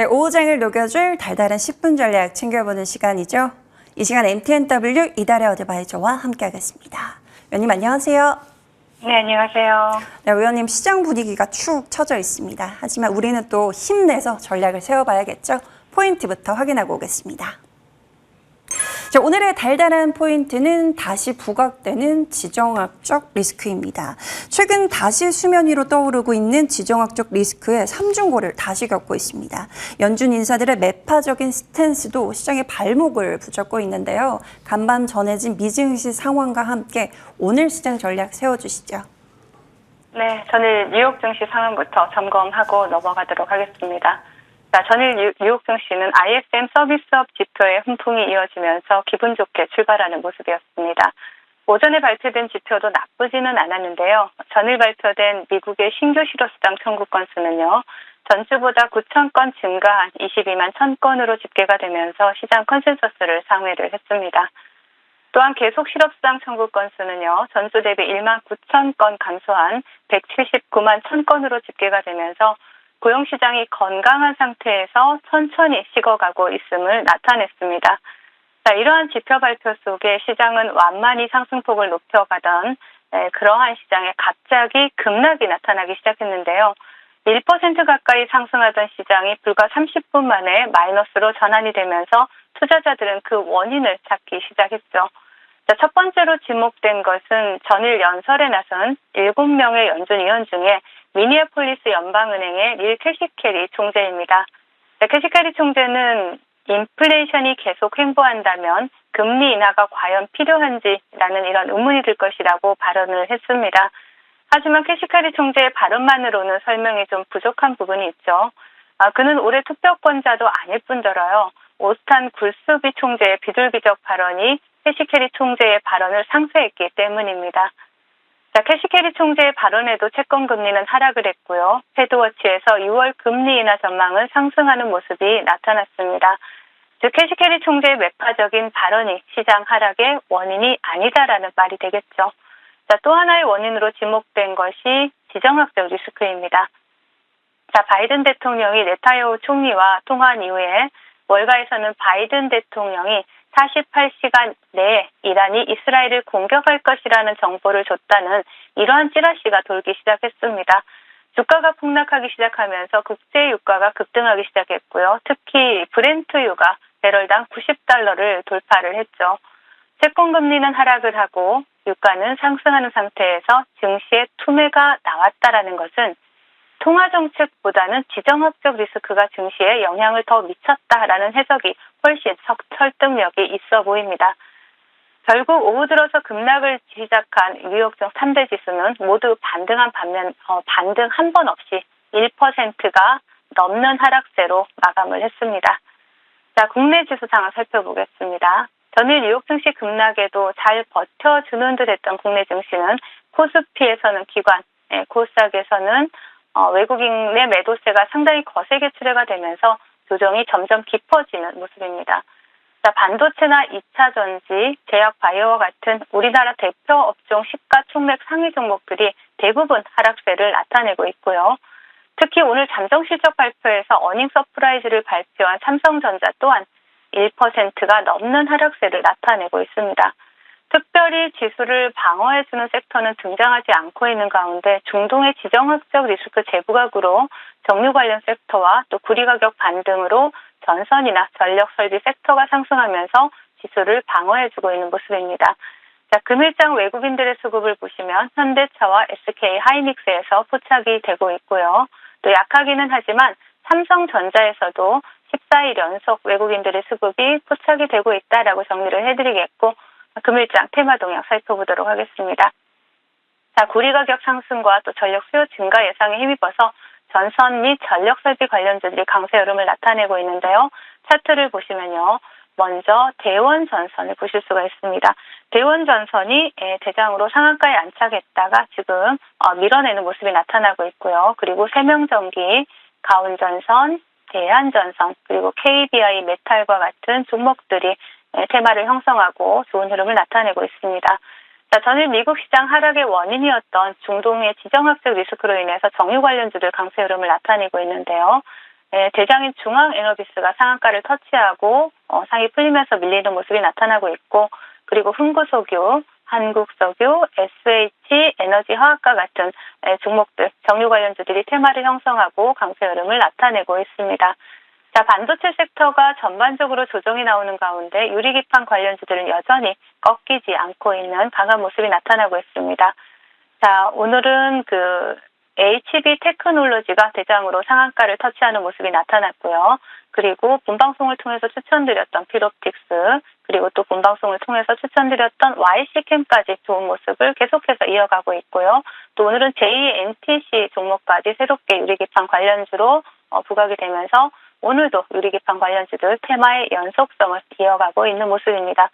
네, 오후장을 녹여줄 달달한 10분 전략 챙겨보는 시간이죠. 이 시간 MTNW 이달의 어드바이저와 함께하겠습니다. 의원님 안녕하세요. 네, 안녕하세요. 네, 의원님 시장 분위기가 축 처져 있습니다. 하지만 우리는 또 힘내서 전략을 세워봐야겠죠. 포인트부터 확인하고 오겠습니다. 자, 오늘의 달달한 포인트는 다시 부각되는 지정학적 리스크입니다. 최근 다시 수면 위로 떠오르고 있는 지정학적 리스크의 삼중고를 다시 겪고 있습니다. 연준 인사들의 매파적인 스탠스도 시장의 발목을 붙잡고 있는데요. 간밤 전해진 미증시 상황과 함께 오늘 시장 전략 세워주시죠. 네, 전일 뉴욕 증시 상황부터 점검하고 넘어가도록 하겠습니다. 자, 전일 뉴욕 증시는 ISM 서비스업 지표의 훈풍이 이어지면서 기분 좋게 출발하는 모습이었습니다. 오전에 발표된 지표도 나쁘지는 않았는데요. 전일 발표된 미국의 신규 실업수당 청구 건수는요, 전주보다 9,000건 증가한 22만 1,000건으로 집계가 되면서 시장 컨센서스를 상회를 했습니다. 또한 계속 실업수당 청구 건수는요, 전주 대비 1만 9,000건 감소한 179만 1,000건으로 집계가 되면서 고용시장이 건강한 상태에서 천천히 식어가고 있음을 나타냈습니다. 자, 이러한 지표 발표 속에 시장은 완만히 상승폭을 높여가던 그러한 시장에 갑자기 급락이 나타나기 시작했는데요. 1% 가까이 상승하던 시장이 불과 30분 만에 마이너스로 전환이 되면서 투자자들은 그 원인을 찾기 시작했죠. 자, 첫 번째로 지목된 것은 전일 연설에 나선 7명의 연준 위원 중에 미니애폴리스 연방은행의 닐 캐시캐리 총재입니다. 자, 캐시캐리 총재는 인플레이션이 계속 횡보한다면 금리 인하가 과연 필요한지라는 이런 의문이 들 것이라고 발언을 했습니다. 하지만 캐시캐리 총재의 발언만으로는 설명이 좀 부족한 부분이 있죠. 그는 올해 투표권자도 아닐 뿐더러요. 오스탄 굴스비 총재의 비둘기적 발언이 캐시캐리 총재의 발언을 상쇄했기 때문입니다. 자, 캐시캐리 총재의 발언에도 채권 금리는 하락을 했고요. 패드워치에서 6월 금리 인하 전망은 상승하는 모습이 나타났습니다. 즉 캐시캐리 총재의 매파적인 발언이 시장 하락의 원인이 아니다라는 말이 되겠죠. 자, 또 하나의 원인으로 지목된 것이 지정학적 리스크입니다. 자, 바이든 대통령이 네타냐후 총리와 통화한 이후에 월가에서는 바이든 대통령이 48시간 내에 이란이 이스라엘을 공격할 것이라는 정보를 줬다는 이러한 찌라시가 돌기 시작했습니다. 주가가 폭락하기 시작하면서 국제 유가가 급등하기 시작했고요. 특히 브렌트유가 배럴당 90달러를 돌파를 했죠. 채권금리는 하락을 하고 유가는 상승하는 상태에서 증시에 투매가 나왔다라는 것은 통화정책보다는 지정학적 리스크가 증시에 영향을 더 미쳤다라는 해석이 훨씬 설득력이 있어 보입니다. 결국 오후 들어서 급락을 시작한 뉴욕증 3대 지수는 모두 반등한 반면 반등 한 번 없이 1%가 넘는 하락세로 마감을 했습니다. 자, 국내 지수 상황 살펴보겠습니다. 전일 뉴욕 증시 급락에도 잘 버텨주는 듯 했던 국내 증시는 코스피에서는 기관, 코스닥에서는 외국인의 매도세가 상당히 거세게 출회가 되면서 조정이 점점 깊어지는 모습입니다. 자, 반도체나 2차 전지, 제약 바이오와 같은 우리나라 대표 업종 시가총액 상위 종목들이 대부분 하락세를 나타내고 있고요. 특히 오늘 잠정 실적 발표에서 어닝 서프라이즈를 발표한 삼성전자 또한 1%가 넘는 하락세를 나타내고 있습니다. 특별히 지수를 방어해주는 섹터는 등장하지 않고 있는 가운데 중동의 지정학적 리스크 재부각으로 정유 관련 섹터와 또 구리 가격 반등으로 전선이나 전력설비 섹터가 상승하면서 지수를 방어해주고 있는 모습입니다. 자, 금일장 외국인들의 수급을 보시면 현대차와 SK 하이닉스에서 포착이 되고 있고요. 또 약하기는 하지만 삼성전자에서도 14일 연속 외국인들의 수급이 포착이 되고 있다라고 정리를 해드리겠고 금일장 테마 동향 살펴보도록 하겠습니다. 자, 구리 가격 상승과 또 전력 수요 증가 예상에 힘입어서 전선 및 전력 설비 관련주들이 강세 흐름을 나타내고 있는데요. 차트를 보시면요. 먼저 대원전선을 보실 수가 있습니다. 대원전선이 대장으로 상한가에 안착했다가 지금 밀어내는 모습이 나타나고 있고요. 그리고 세명전기, 가온전선, 대한전선, 그리고 KBI 메탈과 같은 종목들이 테마를 형성하고 좋은 흐름을 나타내고 있습니다. 자, 전일 미국 시장 하락의 원인이었던 중동의 지정학적 리스크로 인해서 정유 관련주들 강세 흐름을 나타내고 있는데요. 대장인 중앙에너비스가 상한가를 터치하고 상이 풀리면서 밀리는 모습이 나타나고 있고, 그리고 흥구석유, 한국석유, SH, 에너지화학과 같은 종목들, 정유 관련주들이 테마를 형성하고 강세 흐름을 나타내고 있습니다. 자, 반도체 섹터가 전반적으로 조정이 나오는 가운데 유리기판 관련주들은 여전히 꺾이지 않고 있는 강한 모습이 나타나고 있습니다. 자, 오늘은 HB 테크놀로지가 대장으로 상한가를 터치하는 모습이 나타났고요. 그리고 본방송을 통해서 추천드렸던 필옵틱스, 그리고 또 본방송을 통해서 추천드렸던 YC캠까지 좋은 모습을 계속해서 이어가고 있고요. 또 오늘은 JNTC 종목까지 새롭게 유리기판 관련주로 부각이 되면서 오늘도 유리기판 관련주들 테마의 연속성을 이어가고 있는 모습입니다.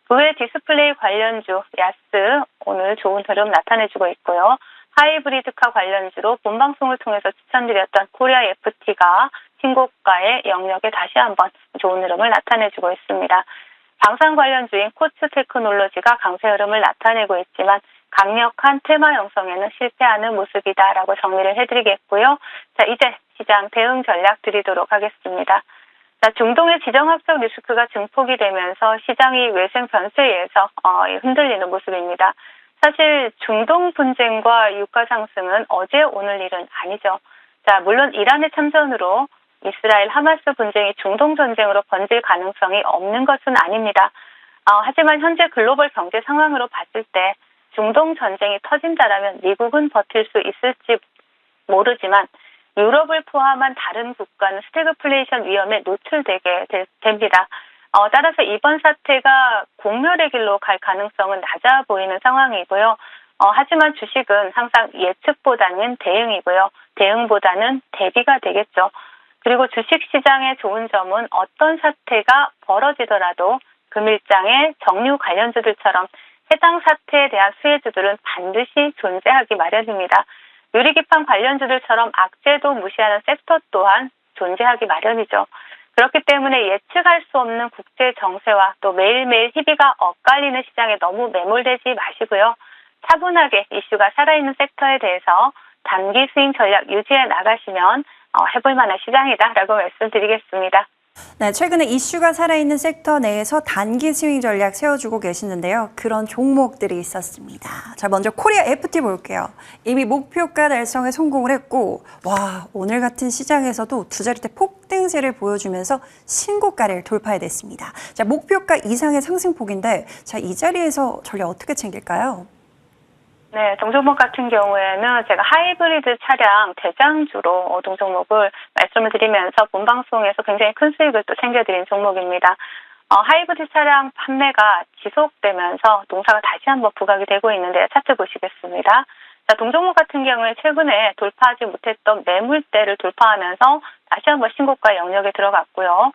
그 외 디스플레이 관련주 야스 오늘 좋은 흐름 나타내주고 있고요. 하이브리드카 관련주로 본방송을 통해서 추천드렸던 코리아 FT가 신고가의 영역에 다시 한번 좋은 흐름을 나타내주고 있습니다. 방산 관련주인 코츠 테크놀로지가 강세 흐름을 나타내고 있지만 강력한 테마 형성에는 실패하는 모습이다라고 정리를 해드리겠고요. 자, 이제 시장 대응 전략 드리도록 하겠습니다. 자, 중동의 지정학적 리스크가 증폭이 되면서 시장이 외생 변수에 의해서 흔들리는 모습입니다. 사실 중동 분쟁과 유가 상승은 어제 오늘 일은 아니죠. 자, 물론 이란의 참전으로 이스라엘 하마스 분쟁이 중동 전쟁으로 번질 가능성이 없는 것은 아닙니다. 하지만 현재 글로벌 경제 상황으로 봤을 때 중동 전쟁이 터진다라면 미국은 버틸 수 있을지 모르지만 유럽을 포함한 다른 국가는 스태그플레이션 위험에 노출되게 됩니다. 따라서 이번 사태가 공멸의 길로 갈 가능성은 낮아 보이는 상황이고요. 하지만 주식은 항상 예측보다는 대응이고요. 대응보다는 대비가 되겠죠. 그리고 주식시장의 좋은 점은 어떤 사태가 벌어지더라도 금일장의 정유 관련주들처럼 해당 사태에 대한 수혜주들은 반드시 존재하기 마련입니다. 유리기판 관련주들처럼 악재도 무시하는 섹터 또한 존재하기 마련이죠. 그렇기 때문에 예측할 수 없는 국제 정세와 또 매일매일 희비가 엇갈리는 시장에 너무 매몰되지 마시고요. 차분하게 이슈가 살아있는 섹터에 대해서 단기 스윙 전략 유지해 나가시면 해볼 만한 시장이다라고 말씀드리겠습니다. 네, 최근에 이슈가 살아있는 섹터 내에서 단기 스윙 전략 세워주고 계시는데요. 그런 종목들이 있었습니다. 자, 먼저 코리아 FT 볼게요. 이미 목표가 달성에 성공을 했고, 와, 오늘 같은 시장에서도 두 자릿대 폭등세를 보여주면서 신고가를 돌파해냈습니다. 자, 목표가 이상의 상승폭인데, 자, 이 자리에서 전략 어떻게 챙길까요? 네, 동종목 같은 경우에는 제가 하이브리드 차량 대장주로 동종목을 말씀을 드리면서 본방송에서 굉장히 큰 수익을 또 챙겨드린 종목입니다. 하이브리드 차량 판매가 지속되면서 농사가 다시 한번 부각이 되고 있는데 차트 보시겠습니다. 자, 동종목 같은 경우에 최근에 돌파하지 못했던 매물대를 돌파하면서 다시 한번 신고가 영역에 들어갔고요.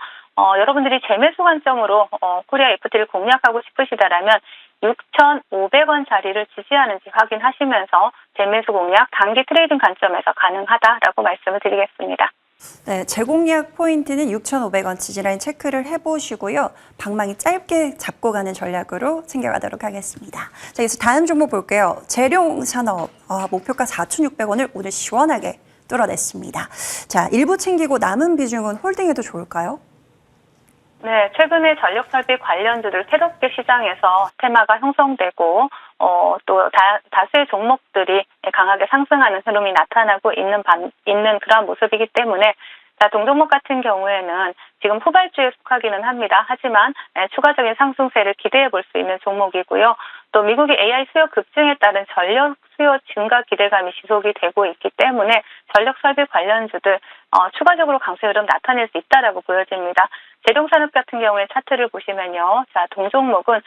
여러분들이 재매수 관점으로 코리아 FT를 공략하고 싶으시다라면 6,500원 자리를 지지하는지 확인하시면서 재매수 공략 단기 트레이딩 관점에서 가능하다라고 말씀을 드리겠습니다. 네, 재공략 포인트는 6,500원 지지라인 체크를 해보시고요. 방망이 짧게 잡고 가는 전략으로 챙겨가도록 하겠습니다. 자, 여기서 다음 종목 볼게요. 재룡산업 목표가 4,600원을 오늘 시원하게 뚫어냈습니다. 자, 일부 챙기고 남은 비중은 홀딩해도 좋을까요? 네, 최근에 전력설비 관련주들 새롭게 시장에서 테마가 형성되고 또 다수의 종목들이 강하게 상승하는 흐름이 나타나고 있는 그러한 모습이기 때문에 자, 동종목 같은 경우에는 지금 후발주에 속하기는 합니다. 하지만 추가적인 상승세를 기대해 볼 수 있는 종목이고요. 또 미국의 AI 수요 급증에 따른 전력 수요 증가 기대감이 지속이 되고 있기 때문에 전력 설비 관련주들 추가적으로 강세 흐름 나타낼 수 있다라고 보여집니다. 재룡산업 같은 경우에 차트를 보시면요. 자, 동종목은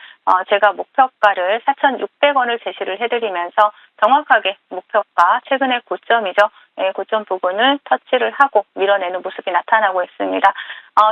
제가 목표가를 4,600원을 제시를 해드리면서 정확하게 목표가 최근의 고점이죠. 고점 부분을 터치를 하고 밀어내는 모습이 나타나고 있습니다.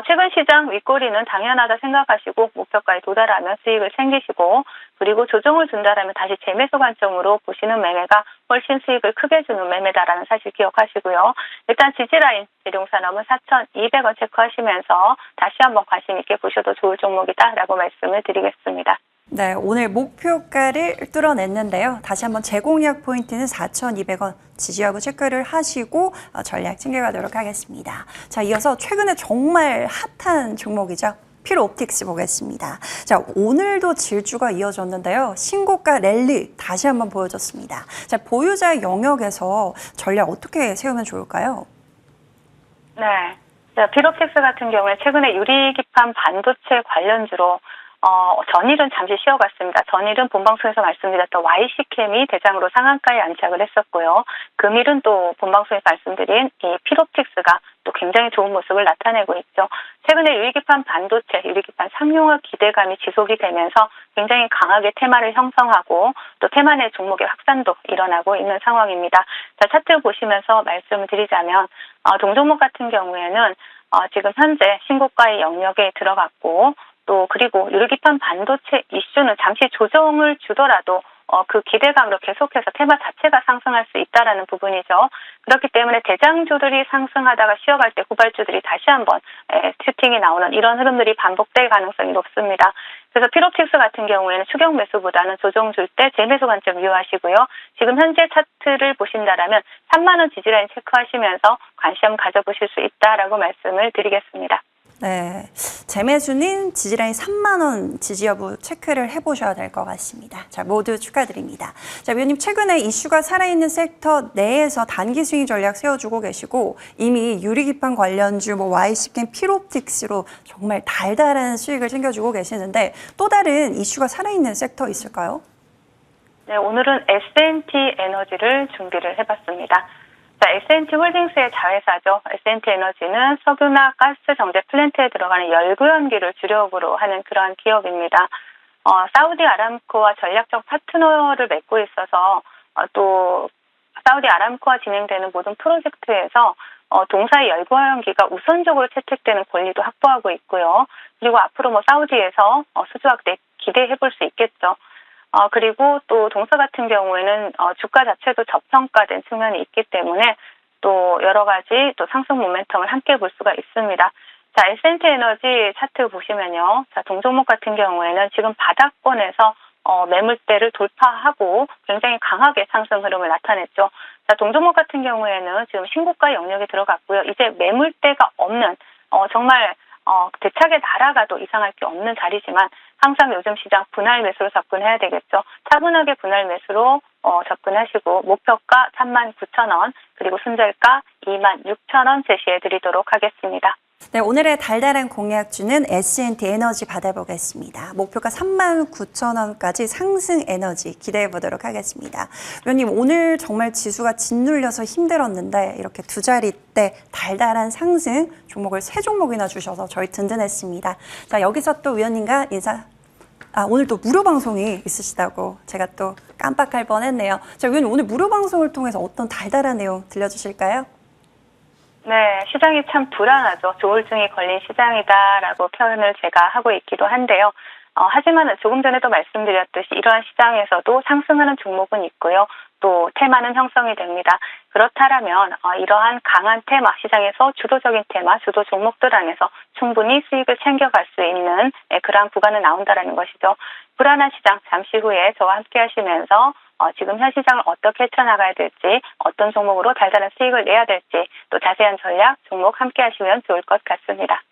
최근 시장 윗꼬리는 당연하다 생각하시고 목표가에 도달하면 수익을 챙기시고 그리고 조정을 준다라면 다시 재매수 관점으로 보시는 매매가 훨씬 수익을 크게 주는 매매다라는 사실 기억하시고요. 일단 지지라인 재룡산업은 4,200원 체크하시면서 다시 한번 관심 있게 보셔도 좋을 종목이다라고 말씀을 드리겠습니다. 네, 오늘 목표가를 뚫어냈는데요. 다시 한번 재공략 포인트는 4,200원 지지 여부 체크를 하시고 전략 챙겨가도록 하겠습니다. 자, 이어서 최근에 정말 핫한 종목이죠. 필옵틱스 보겠습니다. 자, 오늘도 질주가 이어졌는데요. 신고가 랠리 다시 한번 보여줬습니다. 자, 보유자 영역에서 전략 어떻게 세우면 좋을까요? 네. 자, 필옵틱스 같은 경우에 최근에 유리기판 반도체 관련주로 전일은 잠시 쉬어갔습니다. 전일은 본방송에서 말씀드렸던 YC캠이 대장으로 상한가에 안착을 했었고요. 금일은 또 본방송에서 말씀드린 이 필옵틱스가 또 굉장히 좋은 모습을 나타내고 있죠. 최근에 유리기판 반도체, 유리기판 상용화 기대감이 지속이 되면서 굉장히 강하게 테마를 형성하고 또 테마 내 종목의 확산도 일어나고 있는 상황입니다. 자, 차트 보시면서 말씀을 드리자면 동종목 같은 경우에는 지금 현재 신고가의 영역에 들어갔고 또 그리고 유리기판 반도체 이슈는 잠시 조정을 주더라도 그 기대감으로 계속해서 테마 자체가 상승할 수 있다라는 부분이죠. 그렇기 때문에 대장주들이 상승하다가 쉬어갈 때 후발주들이 다시 한번 슈팅이 나오는 이런 흐름들이 반복될 가능성이 높습니다. 그래서 필옵틱스 같은 경우에는 추격 매수보다는 조정 줄 때 재매수 관점 유효하시고요. 지금 현재 차트를 보신다라면 3만 원 지지라인 체크하시면서 관심 가져보실 수 있다라고 말씀을 드리겠습니다. 네, 재매수는 지지라인 3만 원 지지 여부 체크를 해보셔야 될 것 같습니다. 자, 모두 축하드립니다. 자, 위원님 최근에 이슈가 살아있는 섹터 내에서 단기 스윙 전략 세워주고 계시고 이미 유리기판 관련주, YC캠, 필옵틱스로 정말 달달한 수익을 챙겨주고 계시는데 또 다른 이슈가 살아있는 섹터 있을까요? 네, 오늘은 S&T 에너지를 준비를 해봤습니다. 자, S&T 홀딩스의 자회사죠. S&T 에너지는 석유나 가스 정제 플랜트에 들어가는 열구연기를 주력으로 하는 그러한 기업입니다. 사우디 아람코와 전략적 파트너를 맺고 있어서 또 사우디 아람코와 진행되는 모든 프로젝트에서 동사의 열구연기가 우선적으로 채택되는 권리도 확보하고 있고요. 그리고 앞으로 사우디에서 수주 확대 기대해 볼 수 있겠죠. 그리고 또 동사 같은 경우에는 주가 자체도 저평가된 측면이 있기 때문에 또 여러 가지 또 상승 모멘텀을 함께 볼 수가 있습니다. 자, S&T 에너지 차트 보시면요. 자, 동종목 같은 경우에는 지금 바닥권에서 매물대를 돌파하고 굉장히 강하게 상승 흐름을 나타냈죠. 자, 동종목 같은 경우에는 지금 신고가 영역에 들어갔고요. 이제 매물대가 없는 정말 대차게 날아가도 이상할 게 없는 자리지만 항상 요즘 시장 분할 매수로 접근해야 되겠죠. 차분하게 분할 매수로 접근하시고 목표가 39,000원 그리고 순절가 26,000원 제시해 드리도록 하겠습니다. 네, 오늘의 달달한 공약주는 S&T 에너지 받아보겠습니다. 목표가 39,000원까지 상승 에너지 기대해 보도록 하겠습니다. 위원님, 오늘 정말 지수가 짓눌려서 힘들었는데 이렇게 두 자리대 달달한 상승 종목을 3종목이나 주셔서 저희 든든했습니다. 자, 여기서 또 위원님과 오늘 또 무료 방송이 있으시다고 제가 또 깜빡할 뻔했네요. 자, 위원님, 오늘 무료 방송을 통해서 어떤 달달한 내용 들려주실까요? 네, 시장이 참 불안하죠. 조울증이 걸린 시장이다라고 표현을 제가 하고 있기도 한데요. 하지만 조금 전에도 말씀드렸듯이 이러한 시장에서도 상승하는 종목은 있고요. 또 테마는 형성이 됩니다. 그렇다면 이러한 강한 테마, 시장에서 주도적인 테마, 주도 종목들 안에서 충분히 수익을 챙겨갈 수 있는 그러한 구간은 나온다라는 것이죠. 불안한 시장 잠시 후에 저와 함께 하시면서 지금 현 시장을 어떻게 헤쳐나가야 될지, 어떤 종목으로 달달한 수익을 내야 될지, 또 자세한 전략, 종목 함께 하시면 좋을 것 같습니다.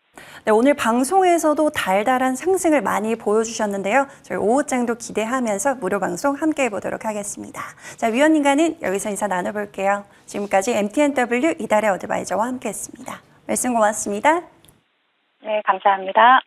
네, 오늘 방송에서도 달달한 상승을 많이 보여주셨는데요. 저희 오후장도 기대하면서 무료 방송 함께 해보도록 하겠습니다. 자, 위원님과는 여기서 인사 나눠볼게요. 지금까지 MTNW 이달의 어드바이저와 함께했습니다. 말씀 고맙습니다. 네, 감사합니다.